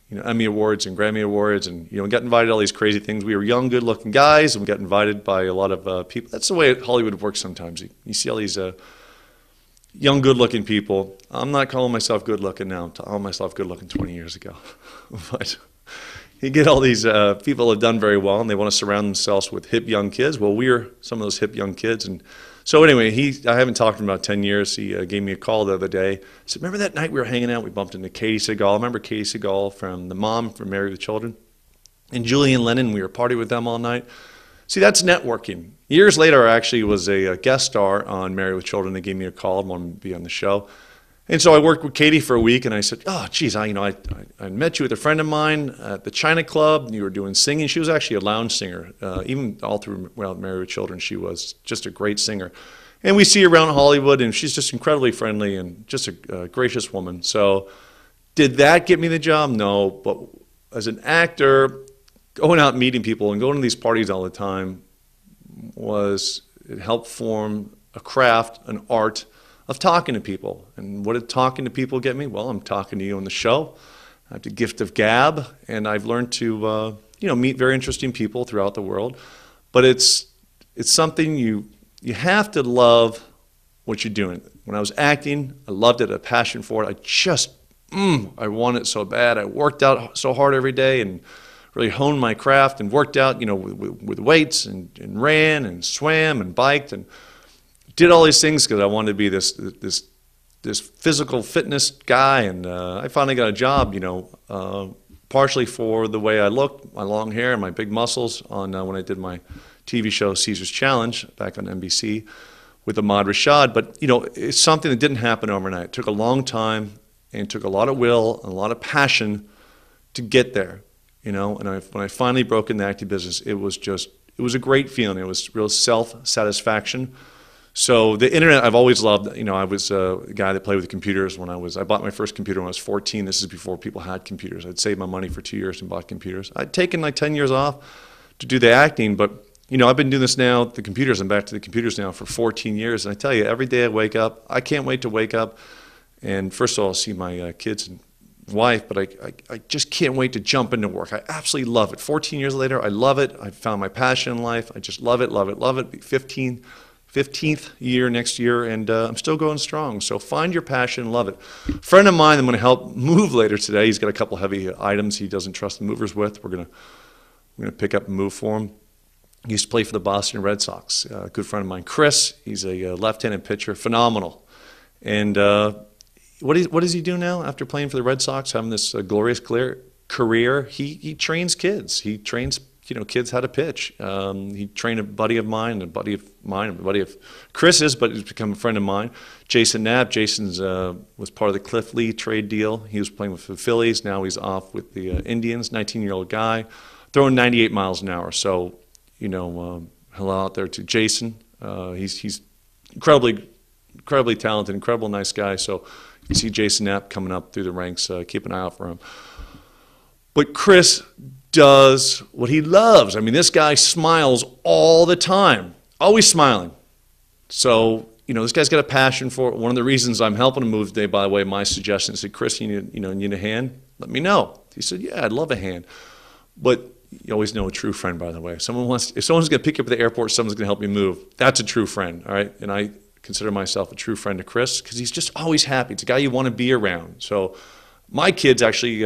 Emmy Awards and Grammy Awards, and got invited to all these crazy things. We were young, good-looking guys, and we got invited by a lot of people. That's the way Hollywood works sometimes. You see all these young, good-looking people. I'm not calling myself good-looking now. I'm calling myself good-looking 20 years ago. But you get all these people who have done very well, and they want to surround themselves with hip young kids. Well, we're some of those hip young kids. And so anyway, I haven't talked to him in about 10 years. He gave me a call the other day. He said, remember that night we were hanging out? We bumped into Katie Seagal. Remember Katie Seagal from the mom from Married with Children? And Julian Lennon, we were partying with them all night. See, that's networking. Years later, I actually was a guest star on Married with Children. They gave me a call and wanted me to be on the show. And so I worked with Katie for a week, and I said, oh, geez, I met you with a friend of mine at the China Club. You were doing singing. She was actually a lounge singer. Even all through Married with Children, she was just a great singer. And we see her around Hollywood, and she's just incredibly friendly and just a gracious woman. So did that get me the job? No. But as an actor, going out and meeting people and going to these parties all the time it helped form a craft, an art of talking to people. And what did talking to people get me? Well, I'm talking to you on the show. I have the gift of gab, and I've learned to meet very interesting people throughout the world. But it's something you have to love what you're doing. When I was acting, I loved it, I had a passion for it. I wanted it so bad. I worked out so hard every day and really honed my craft and worked out, with weights and ran and swam and biked and did all these things because I wanted to be this physical fitness guy. And I finally got a job, partially for the way I looked, my long hair and my big muscles when I did my TV show Caesar's Challenge back on NBC with Ahmad Rashad. But, it's something that didn't happen overnight. It took a long time and it took a lot of will and a lot of passion to get there. And when I finally broke in the acting business, it was a great feeling. It was real self-satisfaction. So the internet I've always loved. I was a guy that played with computers I bought my first computer when I was 14. This is before people had computers. I'd saved my money for 2 years and bought computers. I'd taken like 10 years off to do the acting, but I've been doing this now, the computers, I'm back to the computers now for 14 years. And I tell you, every day I wake up, I can't wait to wake up. And first of all, I'll see my kids and wife, but I just can't wait to jump into work. I absolutely love it. 14 years later, I love it. I found my passion in life. I just love it, love it, love it. 15th year next year, and I'm still going strong. So find your passion, love it. A friend of mine I'm going to help move later today. He's got a couple heavy items he doesn't trust the movers with. We're going to pick up and move for him. He used to play for the Boston Red Sox. A good friend of mine, Chris. He's a left-handed pitcher, phenomenal. And what does he do now after playing for the Red Sox, having this glorious career? He trains kids. He trains kids how to pitch. He trained a buddy of mine, a buddy of Chris's, but he's become a friend of mine, Jason Knapp. Jason's was part of the Cliff Lee trade deal. He was playing with the Phillies. Now he's off with the Indians. 19-year-old guy, throwing 98 miles an hour. So hello out there to Jason. He's incredibly talented, incredible nice guy. So you can see Jason Knapp coming up through the ranks. Keep an eye out for him. But Chris does what he loves. I mean, this guy smiles all the time, always smiling. So, this guy's got a passion for it. One of the reasons I'm helping him move today, by the way, my suggestion is, Chris, you need a hand? Let me know. He said, yeah, I'd love a hand. But you always know a true friend, by the way. If someone's going to pick you up at the airport, someone's going to help you move. That's a true friend, all right? And I consider myself a true friend to Chris because he's just always happy. It's a guy you want to be around. So my kids actually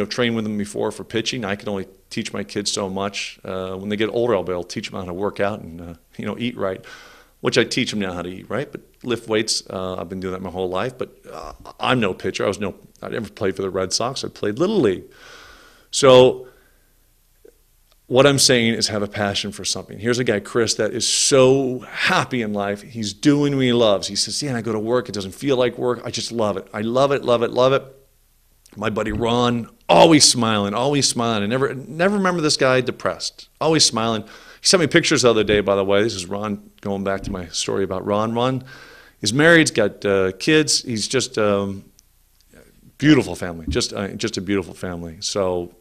trained with him before for pitching. I can only teach my kids so much. When they get older, I'll be able to teach them how to work out and eat right, which I teach them now how to eat right. But lift weights, I've been doing that my whole life. But I'm no pitcher. I never played for the Red Sox. I played Little League. So what I'm saying is have a passion for something. Here's a guy, Chris, that is so happy in life. He's doing what he loves. He says, I go to work. It doesn't feel like work. I just love it. I love it, love it, love it. My buddy Ron, always smiling. I never remember this guy depressed, always smiling. He sent me pictures the other day, by the way. This is Ron, going back to my story about Ron. Ron is married, he's got kids. He's just beautiful family, just a beautiful family. So,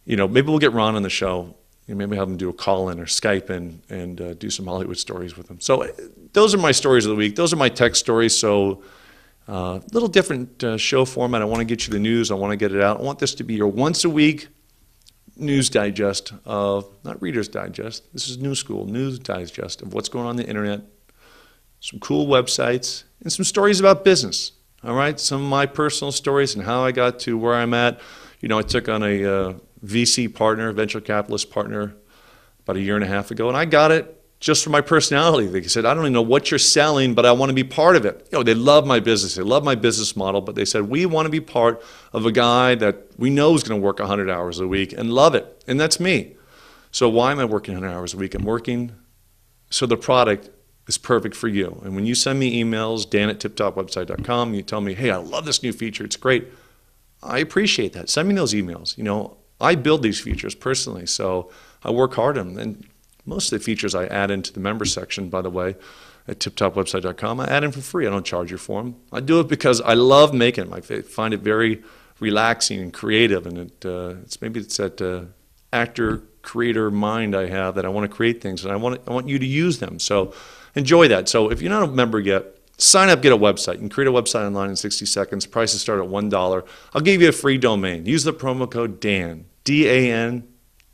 maybe we'll get Ron on the show. Maybe have him do a call-in or Skype in and do some Hollywood stories with him. So those are my stories of the week. Those are my tech stories. So Little different show format. I want to get you the news. I want to get it out. I want this to be your once a week news digest of, not Reader's Digest, this is New School, news digest of what's going on the internet, some cool websites, and some stories about business. All right, some of my personal stories and how I got to where I'm at. You know, I took on a VC partner, venture capitalist partner, about 1.5 years ago, and I got it just for my personality. They said, I don't even know what you're selling, but I want to be part of it. You know, they love my business. They love my business model, but they said, we want to be part of a guy that we know is going to work 100 hours a week and love it. And that's me. So why am I working 100 hours a week? I'm working so the product is perfect for you. And when you send me emails, dan@tiptopwebsite.com, you tell me, hey, I love this new feature. It's great. I appreciate that. Send me those emails. You know, I build these features personally, so I work hard on them. And most of the features I add into the member section, by the way, at tiptopwebsite.com, I add in for free. I don't charge you for them. I do it because I love making them. I find it very relaxing and creative, and it's that actor creator mind I have that I want to create things, and I want you to use them. So enjoy that. So if you're not a member yet, sign up, get a website. You can create a website online in 60 seconds. Prices start at $1. I'll give you a free domain. Use the promo code DAN, D-A-N.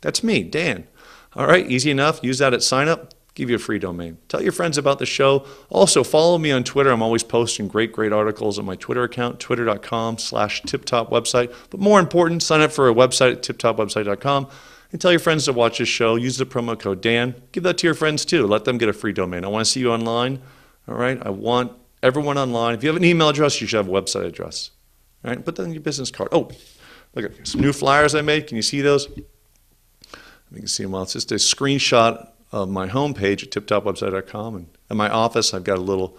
That's me, Dan. All right, easy enough. Use that at sign up. Give you a free domain. Tell your friends about the show. Also, follow me on Twitter. I'm always posting great articles on my Twitter account, twitter.com/tiptopwebsite. But more important, sign up for a website at tiptopwebsite.com and tell your friends to watch this show. Use the promo code Dan. Give that to your friends too. Let them get a free domain. I want to see you online. All right, I want everyone online. If you have an email address, you should have a website address. All right, put that in your business card. Oh, look at some new flyers I made. Can you see those? You can see them well. It's just a screenshot of my homepage at tiptopwebsite.com. And in my office, I've got a little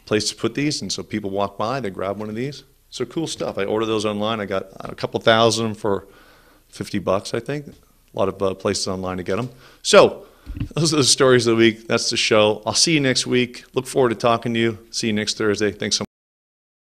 place to put these. And so people walk by, they grab one of these. So cool stuff. I order those online. I got a couple thousand for $50, I think. A lot of places online to get them. So those are the stories of the week. That's the show. I'll see you next week. Look forward to talking to you. See you next Thursday. Thanks so much.